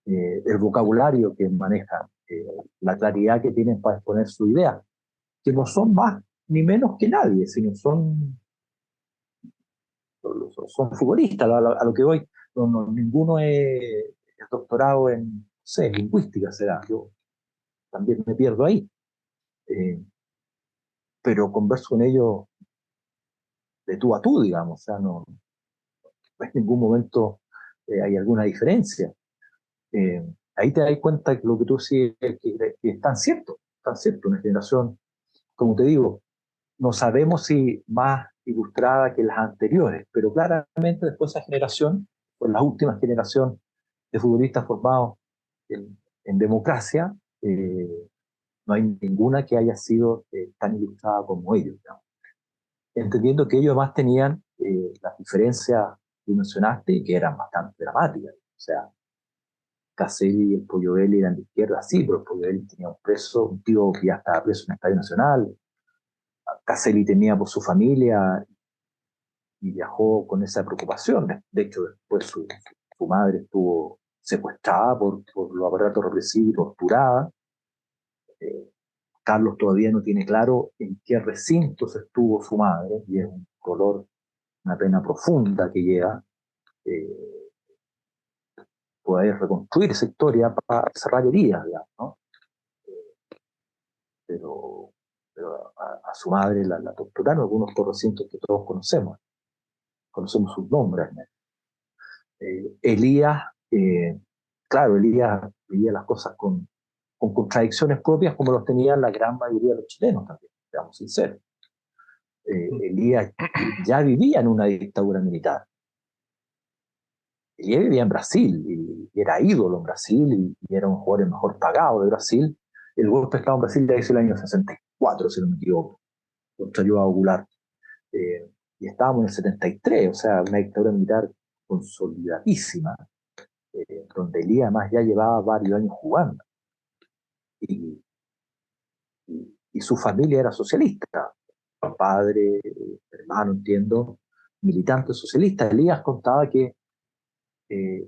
El vocabulario que manejan, la claridad que tienen para exponer su idea, que no son más ni menos que nadie, sino son futbolistas, a lo que voy. Ninguno es doctorado en, no sé, lingüística será, yo también me pierdo ahí, eh, pero converso con ellos de tú a tú, digamos, o sea, no en ningún momento hay alguna diferencia. Ahí te das cuenta que lo que tú sí que es tan cierto, una generación, como te digo, no sabemos si más ilustrada que las anteriores, pero claramente después de esa generación, pues la última generación de futbolistas formados en democracia, no hay ninguna que haya sido tan ilustrada como ellos, ¿no? Entendiendo que ellos además tenían las diferencias que mencionaste y que eran bastante dramáticas. O sea, Caselli y el Pollo Vélez eran de izquierda, sí, pero el Pollo Vélez tenía un tío que ya estaba preso en el Estadio Nacional. Caselli tenía por su familia y viajó con esa preocupación. De hecho, después su madre estuvo secuestrada por los aparatos represivos y torturada. Eh, Carlos todavía no tiene claro en qué recintos estuvo su madre, y es un dolor, una pena profunda que llega. Eh, Poder reconstruir esa historia para cerrar heridas, digamos, ¿no? Pero, pero a su madre la torturaron algunos por recintos que todos conocemos sus nombres, ¿no? Elías, claro, Elías veía las cosas con contradicciones propias como los tenían la gran mayoría de los chilenos también, seamos sinceros. Elías ya vivía en una dictadura militar. Elías vivía en Brasil y era ídolo en Brasil y era un jugador mejor pagado de Brasil. El golpe de Estado en Brasil ya hizo el año 64, si no me equivoco, contra Joao Goulart. Y estábamos en el 73, o sea, una dictadura militar consolidadísima, donde Elías además ya llevaba varios años jugando. Y, y su familia era socialista, padre, hermano, entiendo, militante socialista. Elías contaba que, eh,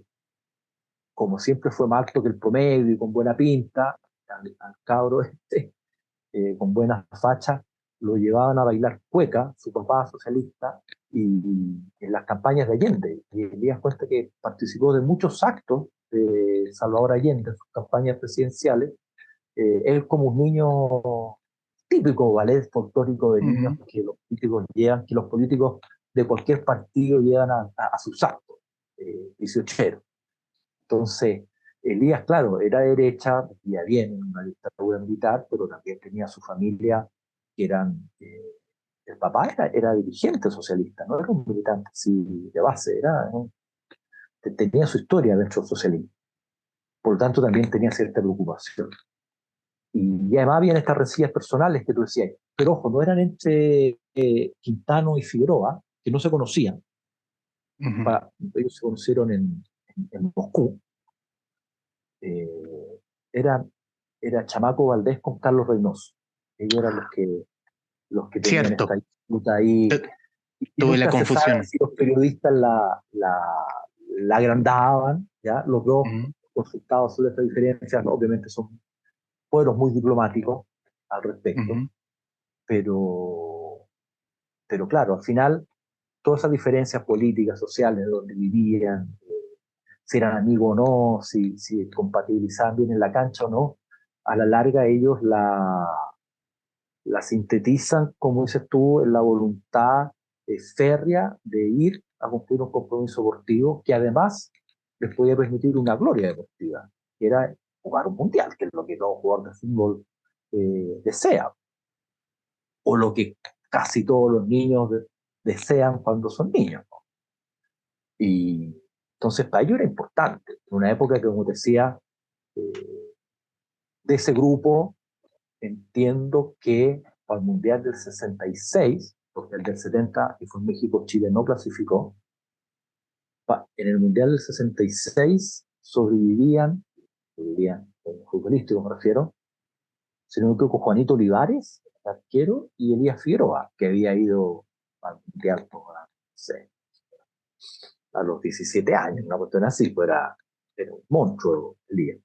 como siempre fue más alto que el promedio y con buena pinta, al cabro con buenas fachas, lo llevaban a bailar cueca, su papá socialista, y en las campañas de Allende. Y Elías cuenta que participó de muchos actos de Salvador Allende en sus campañas presidenciales. Él como un niño típico ballet folclórico de niños que los políticos llevan, que los políticos de cualquier partido llevan a sus actos 18. Entonces, Elías, claro, era derecha, vivía bien en una dictadura militar, pero también tenía su familia que eran, el papá era dirigente socialista, no era un militante así de base, tenía su historia dentro del socialismo. Por lo tanto, también tenía cierta preocupación. Y además habían estas rencillas personales que tú decías, pero ojo, no eran entre Quintano y Figueroa, que no se conocían. Ellos se conocieron en Moscú. Eh, era, era Chamaco Valdés con Carlos Reynoso. Ellos eran los que tenían Cierto, esta disputa ahí. Y tuve la nunca se sabe confusión. si los periodistas la agrandaban, ¿ya? Los dos consultados sobre esta diferencia, obviamente son pueblos muy diplomáticos al respecto, pero, pero claro, al final todas esas diferencias políticas, sociales, de donde vivían, si eran amigos o no, si compatibilizaban bien en la cancha o no, a la larga ellos la sintetizan, como dices tú, en la voluntad férrea de ir a cumplir un compromiso deportivo que además les podía permitir una gloria deportiva, que era jugar un mundial, que es lo que todo jugador de fútbol desea, o lo que casi todos los niños desean cuando son niños, ¿no? Y entonces para ellos era importante, en una época que, como decía, de ese grupo, entiendo que para el Mundial del 66, porque el del 70, que fue en México, Chile no clasificó, en el Mundial del 66 sobrevivían como futbolístico me refiero, si no me equivoco, Juanito Olivares, arquero, y Elías Figueroa, que había ido al Mundial no sé, a los 17 años, una cuestión así, pues era un monstruo Elías.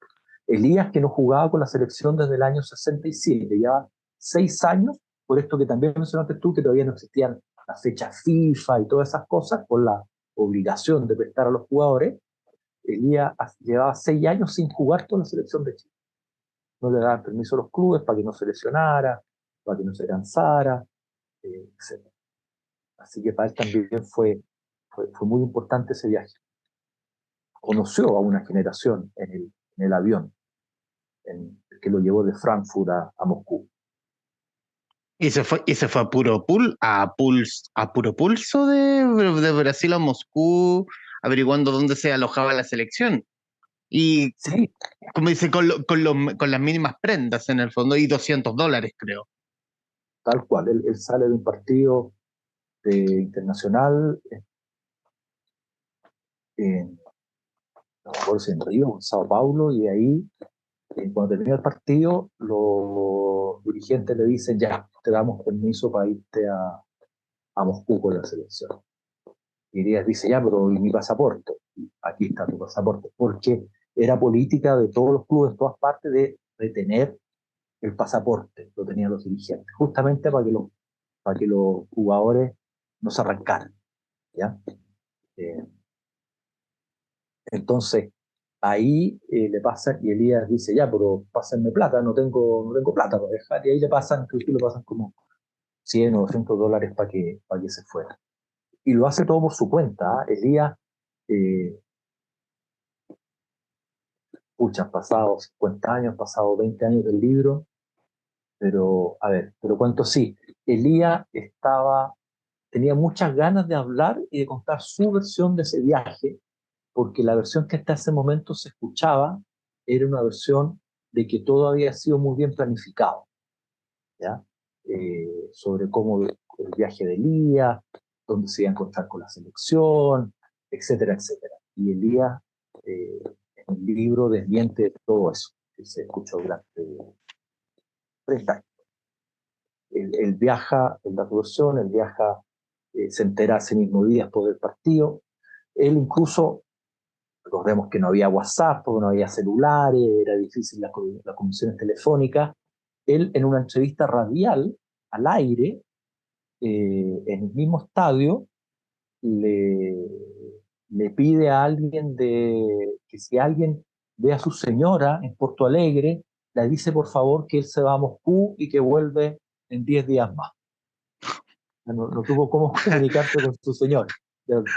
Elías que no jugaba con la selección desde el año 67, ya 6 años, por esto que también mencionaste tú, que todavía no existían las fechas FIFA y todas esas cosas, por la obligación de prestar a los jugadores. Elías llevaba 6 años sin jugar con la selección de Chile. No le daban permiso a los clubes para que no se lesionara, para que no se cansara, etc. Así que para él también fue muy importante ese viaje. Conoció a una generación en el avión que lo llevó de Frankfurt a Moscú. Y se fue a puro pulso de Brasil a Moscú, averiguando dónde se alojaba la selección. Y Sí, como dice, con las mínimas prendas en el fondo, y $200, creo. tal cual. Él sale de un partido internacional en, no me acuerdo si en Río o en Sao Paulo, y de ahí, cuando termina el partido, los dirigentes le dicen, ya, te damos permiso para irte a Moscú con la selección. Y Díaz dice, ya, pero ¿y mi pasaporte? Y aquí está tu pasaporte. Porque era política de todos los clubes, de todas partes, de retener el pasaporte, lo tenían los dirigentes, justamente para que los jugadores no se arrancaran, ¿ya? Eh, entonces, ahí le pasa y Elías dice, ya, pero pásenme plata, no tengo plata para dejar, y ahí le pasan, creo que le pasan como 100 o $200 para que se fuera. Y lo hace todo por su cuenta, ¿ah? Elías, eh, pucha, han pasado 50 años, han pasado 20 años del libro, pero, a ver, pero cuento sí, Elías tenía muchas ganas de hablar y de contar su versión de ese viaje, porque la versión que hasta ese momento se escuchaba era una versión de que todo había sido muy bien planificado, ¿ya? Sobre cómo el viaje de Elías, dónde se iba a encontrar con la selección, etcétera, etcétera. Y Elías, en el libro, desmiente todo eso que se escuchó durante 30 años. Él viaja en la versión, él viaja, se entera ese mismo día después del partido. Él incluso, recordemos que no había WhatsApp, porque no había celulares, era difícil las conexiones telefónicas. Él, en una entrevista radial, al aire, en el mismo estadio, le, le pide a alguien que si alguien ve a su señora en Porto Alegre, le dice por favor que él se va a Moscú y que vuelve en 10 días más. No tuvo cómo comunicarse con su señora.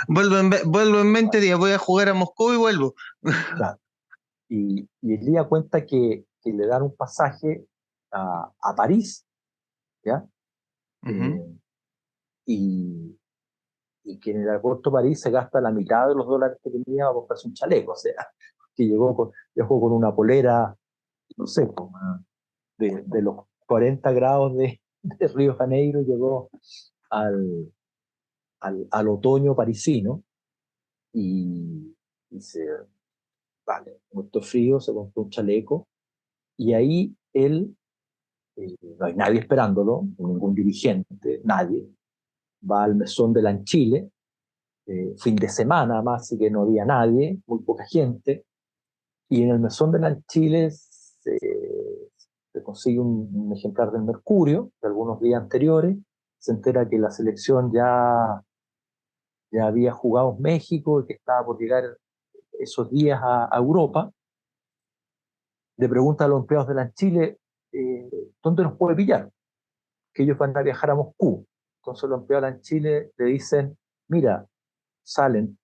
Vuelvo en 20 días, voy a jugar a Moscú y vuelvo. Claro. Y Elías cuenta que le dan un pasaje a París, ¿ya? Ujú. Y, y que en el aeropuerto de París se gasta la mitad de los dólares que tenía para comprarse un chaleco, o sea, que llegó con una polera, no sé, de los 40 grados de Río de Janeiro, llegó al, al otoño parisino y dice, vale, muerto frío, se compró un chaleco y ahí él, no hay nadie esperándolo, ningún dirigente, nadie, va al mesón de Lanchile, fin de semana más, así que no había nadie, muy poca gente, y en el mesón de Lanchile se consigue un ejemplar del Mercurio de algunos días anteriores, se entera que la selección ya había jugado en México y que estaba por llegar esos días a Europa. Le pregunta a los empleados de Lanchile, ¿dónde nos puede pillar? Que ellos van a viajar a Moscú. Entonces los empleados en Chile le dicen, mira, salen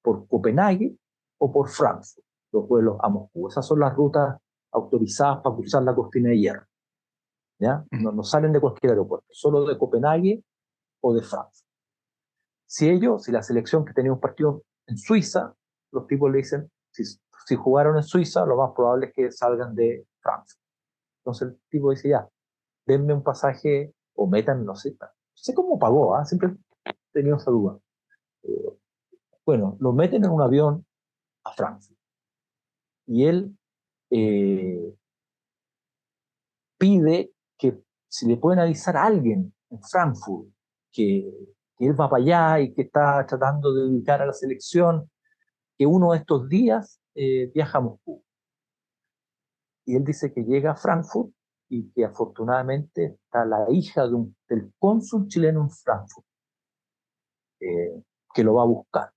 por Copenhague o por Frankfurt, los vuelos a Moscú. Esas son las rutas autorizadas para cruzar la cortina de hierro. ¿Ya? No salen de cualquier aeropuerto, solo de Copenhague o de Frankfurt. Si la selección que tenía un partido en Suiza, los tipos le dicen, si jugaron en Suiza, lo más probable es que salgan de Frankfurt. Entonces el tipo dice, ya, denme un pasaje o metan, no sé cómo pagó, ¿eh? Siempre he tenido esa duda. Eh, bueno, lo meten en un avión a Frankfurt y él eh, pide que si le pueden avisar a alguien en Frankfurt que, que él va para allá y que está tratando de ubicar a la selección, que uno de estos días viaja a Moscú. Y él dice que llega a Frankfurt y que afortunadamente está la hija del cónsul chileno en Frankfurt, que lo va a buscar.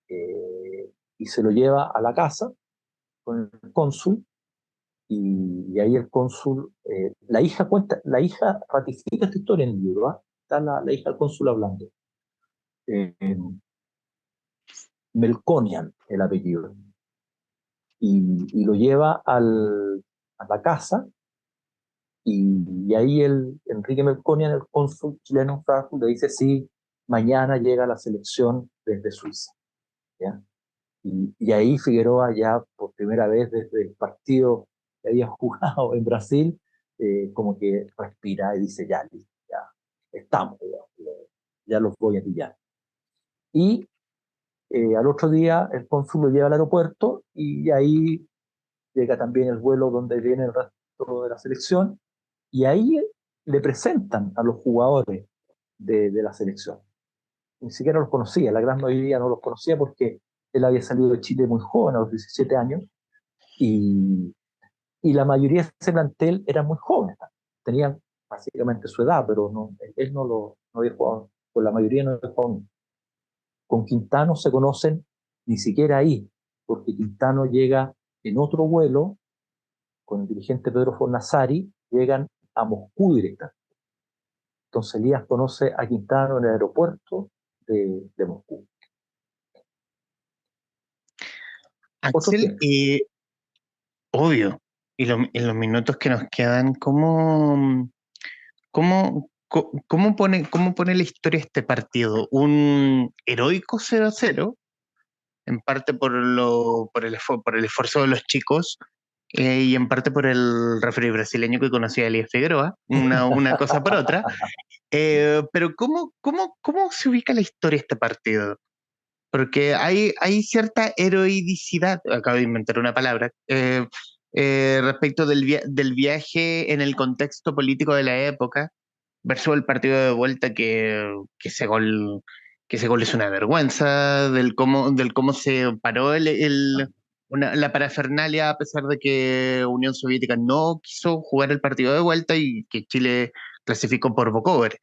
Y se lo lleva a la casa con el cónsul y ahí el cónsul, la hija ratifica esta historia en el libro, ¿eh? Está la hija del cónsul hablando. Eh, Melconian, el apellido. Y lo lleva a la casa y ahí Enrique Melconian, el cónsul chileno en Frankfurt, le dice, sí, mañana llega la selección desde Suiza. ¿Ya? Y ahí Figueroa ya por primera vez desde el partido que había jugado en Brasil, como que respira y dice, ya, ya estamos, ya los voy a pillar. Y al otro día el cónsul lo lleva al aeropuerto y ahí llega también el vuelo donde viene el resto de la selección y ahí le presentan a los jugadores de la selección. Ni siquiera los conocía, la gran mayoría no los conocía porque él había salido de Chile muy joven, a los 17 años, y, y la mayoría de ese plantel eran muy jóvenes, tenían básicamente su edad, pero no, él no había jugado, con la mayoría no había jugado. Con Quintano se conocen ni siquiera ahí, porque Quintano llega en otro vuelo con el dirigente Pedro Fornazari, llegan a Moscú directamente. Entonces Elías conoce a Quintano en el aeropuerto de Moscú. Otro Axel, tiempo. obvio, y en los minutos que nos quedan, ¿cómo pone la historia este partido? ¿Un heroico 0-0? En parte por el esfuerzo de los chicos, y en parte por el referee brasileño que conocía a Elías Figueroa, una cosa por otra. Pero ¿cómo se ubica la historia de este partido? Porque hay cierta heroicidad, acabo de inventar una palabra, respecto del viaje en el contexto político de la época, versus el partido de vuelta que ese gol es una vergüenza, del cómo se paró la parafernalia, a pesar de que Unión Soviética no quiso jugar el partido de vuelta y que Chile clasificó por walkover.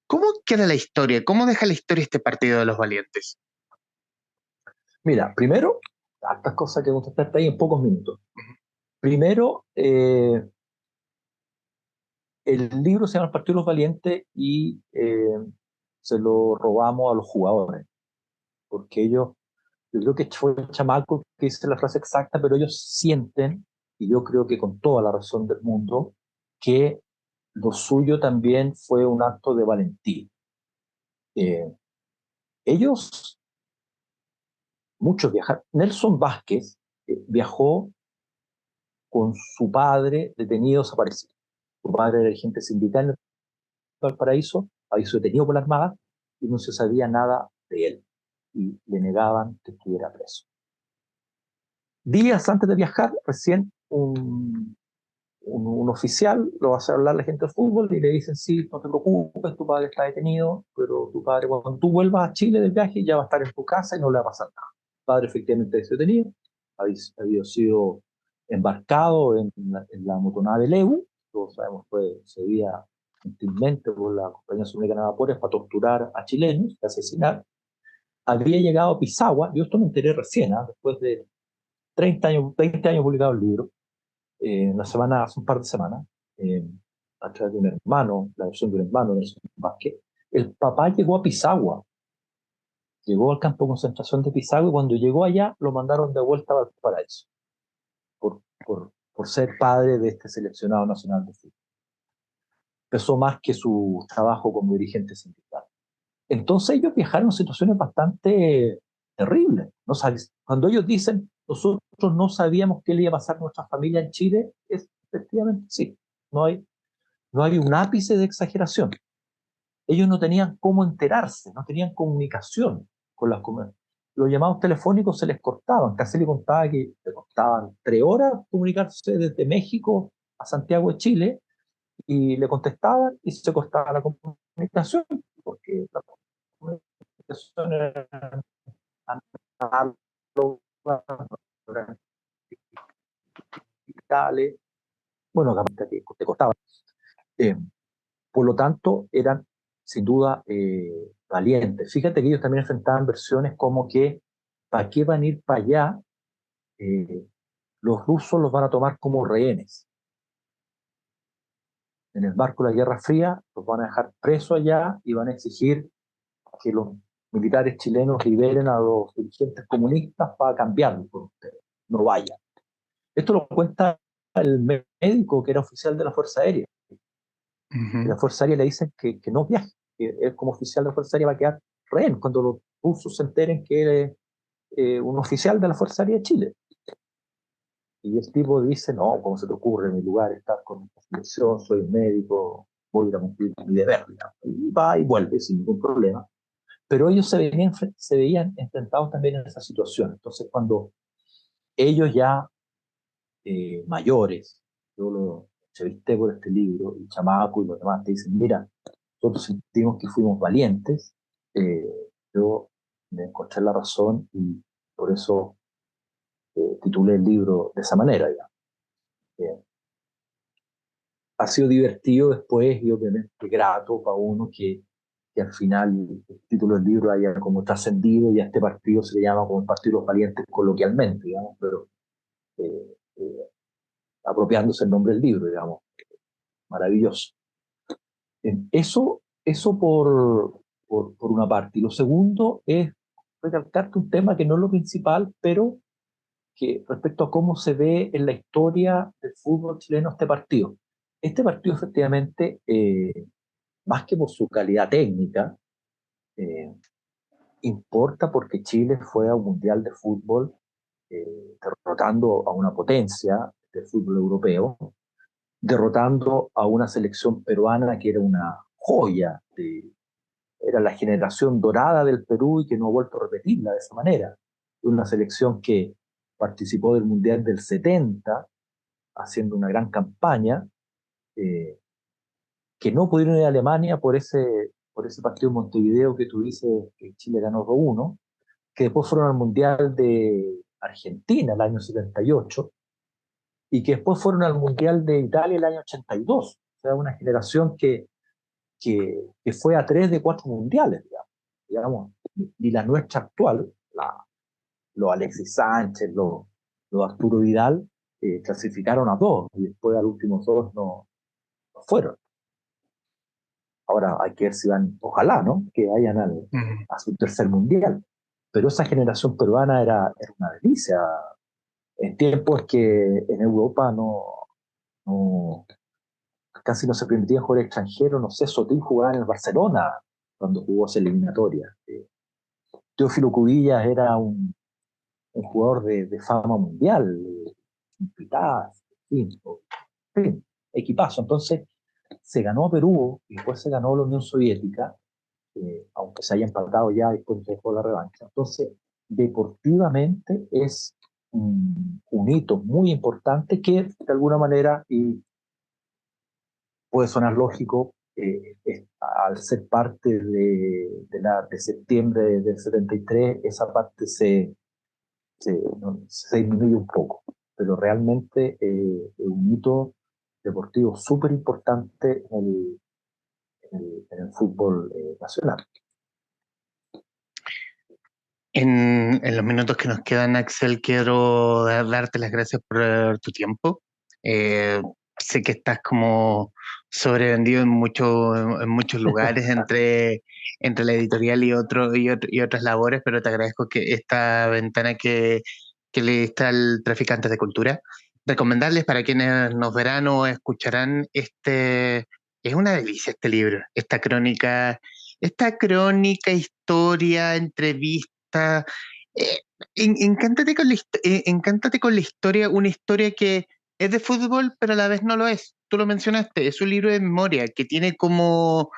¿Cómo queda la historia? ¿Cómo deja la historia este partido de los valientes? Mira, primero, hartas cosas que contestaste ahí en pocos minutos. Primero, el libro se llama El Partido de los Valientes y se lo robamos a los jugadores, porque ellos, yo creo que fue el chamaco que dice la frase exacta, pero ellos sienten, y yo creo que con toda la razón del mundo, que lo suyo también fue un acto de valentía. Eh, ellos, muchos viajaron. Nelson Vázquez viajó con su padre detenido desaparecido. Su padre era dirigente sindical en Valparaíso, había sido detenido por la Armada y no se sabía nada de él. Y le negaban que estuviera preso. Días antes de viajar, recién un oficial lo hace hablar a la gente del fútbol y le dicen, sí, no te preocupes, tu padre está detenido, pero tu padre cuando tú vuelvas a Chile del viaje ya va a estar en tu casa y no le va a pasar nada. Tu padre efectivamente es detenido, había sido embarcado en la motonave Lebu, todos sabemos fue seguida gentilmente por la compañía sudamericana de vapores para torturar a chilenos, asesinar. Había llegado a Pisagua, yo esto me enteré recién, después de 30 años, 20 años publicado el libro, hace un par de semanas, eh, a través de un hermano, la versión de un hermano, Nelson Vázquez. El papá llegó a Pisagua, llegó al campo de concentración de Pisagua y cuando llegó allá lo mandaron de vuelta a Valparaíso por ser padre de este seleccionado nacional de fútbol. Pesó más que su trabajo como dirigente sindical. Entonces ellos viajaron en situaciones bastante terribles. No sabes, cuando ellos dicen, nosotros no sabíamos qué le iba a pasar a nuestra familia en Chile, es efectivamente sí. No hay un ápice de exageración. Ellos no tenían cómo enterarse, no tenían comunicación con las comunidades. Los llamados telefónicos se les cortaban. Casi le contaba que le costaban 3 horas comunicarse desde México a Santiago de Chile y le contestaban y se cortaba la comunicación porque la comunicación era análoga, digitales, bueno, que te costaban. Eh, Por lo tanto, eran sin duda valientes. Fíjate que ellos también enfrentaban versiones como que, ¿para qué van a ir para allá? Eh, los rusos los van a tomar como rehenes. En el marco de la Guerra Fría, los van a dejar presos allá y van a exigir que los militares chilenos liberen a los dirigentes comunistas para cambiarlos por ustedes. No vayan. Esto lo cuenta el médico que era oficial de la Fuerza Aérea. Y la Ujú. Fuerza Aérea le dicen que no viaje, que él como oficial de la Fuerza Aérea va a quedar rehén cuando los rusos se enteren que él es un oficial de la Fuerza Aérea de Chile. Y el tipo dice, no, ¿cómo se te ocurre en mi lugar estar con esta selección? Soy médico, voy a ir a cumplir mi deber. Y va y vuelve sin ningún problema. Pero ellos se veían enfrentados también en esa situación. Entonces, cuando ellos ya mayores, yo lo entrevisté por este libro, el chamaco y los demás te dicen, mira, nosotros sentimos que fuimos valientes, eh, yo me encontré la razón y por eso titulé el libro de esa manera. Ya. ha sido divertido después y obviamente grato para uno que al final el título del libro haya como trascendido y a este partido se le llama como el Partido de los Valientes coloquialmente, digamos, pero eh, eh, apropiándose el nombre del libro, digamos, maravilloso. Eso por una parte. Y lo segundo es recalcarte un tema que no es lo principal, pero que respecto a cómo se ve en la historia del fútbol chileno este partido. Este partido efectivamente, más que por su calidad técnica, eh, importa porque Chile fue a un mundial de fútbol derrotando a una potencia del fútbol europeo, derrotando a una selección peruana que era una joya, era la generación dorada del Perú y que no ha vuelto a repetirla de esa manera. Una selección que participó del Mundial del 70, haciendo una gran campaña, eh, que no pudieron ir a Alemania por ese partido en Montevideo que tú dices que Chile ganó 2-1, que después fueron al Mundial de Argentina el año 78 y que después fueron al Mundial de Italia el año 82. O sea, una generación que fue a 3 de 4 mundiales, digamos. Y la nuestra actual, los Alexis Sánchez, los Arturo Vidal, clasificaron a 2 y después a los últimos 2 no fueron. Ahora hay que ver si van, ojalá, ¿no? Que vayan a su tercer mundial. Pero esa generación peruana era una delicia. En tiempos que en Europa no, casi no se permitía jugar extranjero, no sé, Sotil jugaba en el Barcelona cuando jugó esa eliminatoria. Teófilo Cubillas era un jugador de fama mundial, Pitaz, en fin, equipazo. Entonces se ganó a Perú y después se ganó la Unión Soviética, aunque se haya empatado ya y después dejó la revancha. Entonces, deportivamente es un hito muy importante que de alguna manera, y puede sonar lógico, al ser parte de septiembre del 73, esa parte se disminuye un poco, pero realmente es un hito deportivo súper importante en el fútbol nacional. En los minutos que nos quedan, Axel, quiero darte las gracias por tu tiempo. Eh, Sé que estás como sobrevendido en muchos lugares entre la editorial y otras labores, pero te agradezco que esta ventana que le diste al Traficantes de Cultura. Recomendarles para quienes nos verán o escucharán, es una delicia este libro, esta crónica, historia, entrevista. eh, encántate con la historia, una historia que es de fútbol, pero a la vez no lo es. Tú lo mencionaste, es un libro de memoria que tiene como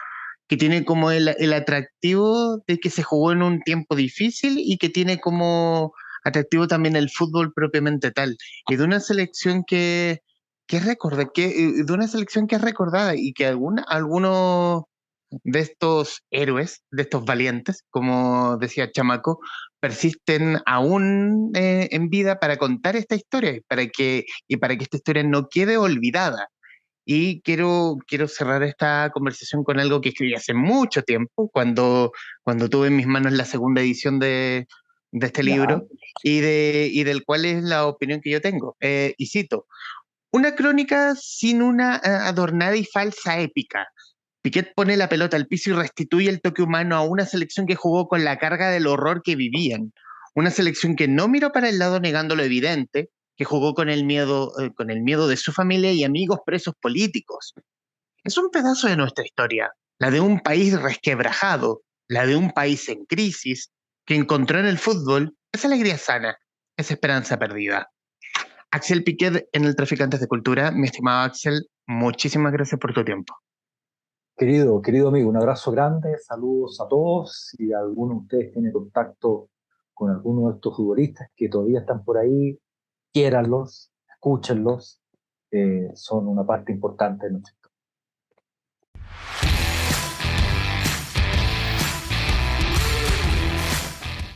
el atractivo de que se jugó en un tiempo difícil y que tiene como atractivo también el fútbol propiamente tal. Y de una selección de una selección que es recordada y que algunos de estos héroes, de estos valientes, como decía Chamaco, persisten aún en vida para contar esta historia y para que esta historia no quede olvidada. Y quiero cerrar esta conversación con algo que escribí hace mucho tiempo, cuando tuve en mis manos la segunda edición de este Ya, libro y del cual es la opinión que yo tengo. Y cito, una crónica sin una adornada y falsa épica. Piquet pone la pelota al piso y restituye el toque humano a una selección que jugó con la carga del horror que vivían. Una selección que no miró para el lado negando lo evidente, que jugó con el miedo de su familia y amigos presos políticos. Es un pedazo de nuestra historia, la de un país resquebrajado, la de un país en crisis, que encontró en el fútbol esa alegría sana, esa esperanza perdida. Axel Piquet en el Traficantes de Cultura. Mi estimado Axel, muchísimas gracias por tu tiempo. querido amigo, un abrazo grande, saludos a todos. Si alguno de ustedes tiene contacto con alguno de estos futbolistas que todavía están por ahí, quiéranlos, escúchenlos, son una parte importante de nuestra